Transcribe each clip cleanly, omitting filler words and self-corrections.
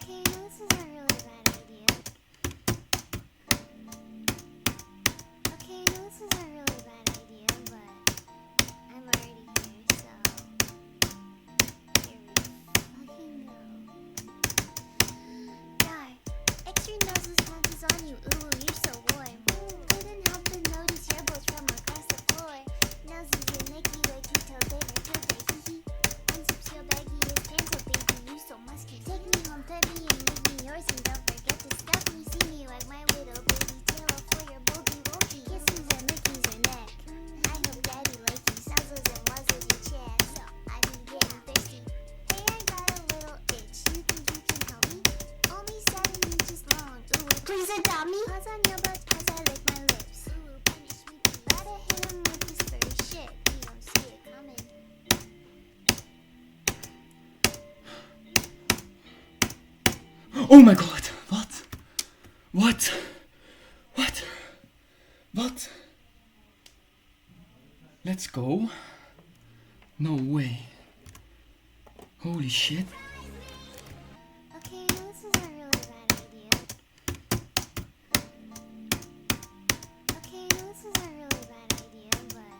Okay, I know this is a really bad idea. Okay, I know this is a really bad idea, but I'm already here, so here we fucking go. Die. Extra noses punches on you, ooh, you're so warm. Couldn't help but notice your bones from across the floor. Noses and Nicky like you told David Cooper, hee hee. Unzips your baggiest pants, oh baby, you so musky. Take me home, pet me, and make me yours, and don't forget to stuff me. See me like my little baby tail for your bulgy wonky. Kisses and Mickeys your neck. I hope daddy likes you, nuzzles and wuzzles your chest. So I've been getting thirsty. Hey, I got a little itch. You think you can help me? Only 7 inches long. Ooh, please adopt me. Paws on your butt as I lick my lips. Ooh, punish me. Gotta hit him with this furry shit. You don't see it coming. Oh my god! What? What? What? What? Let's go? No way. Holy shit. Okay, I know this is a really bad idea. Okay, I know this is a really bad idea, but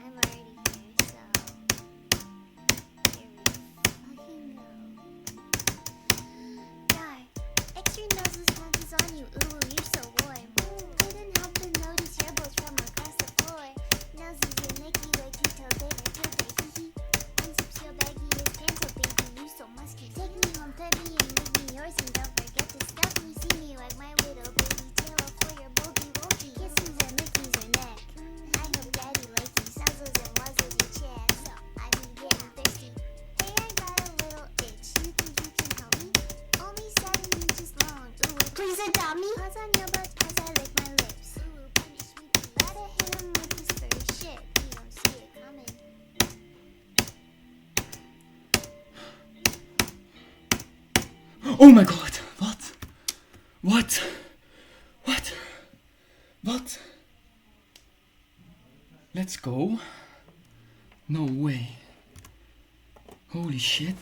I'm already here, so here we fucking go. Die. Extra noses punches on you, ooh, you're so warm. Couldn't help but notice your bones from across the floor. Noses and Nicky like you told David Cooper, hee hee. Unzips your baggiest pants, oh baby, you so musky. Take me home, pet me, and make me yours, and don't forget to stuff me. See me like my little baby tail for your bulgy wonky. Kisses and Mickeys your neck. I hope daddy likes you, nuzzles and wuzzles your chest. So I've been getting thirsty. Hey, I got a little itch. You think you can help me? Only 7 inches long. Ooh, please adopt me. Paws on your butt as I lick my lips. Ooh, punish me. Gotta hit him with this furry shit. You don't see it coming. Oh my god! What? What? What? What? Let's go? No way. Holy shit.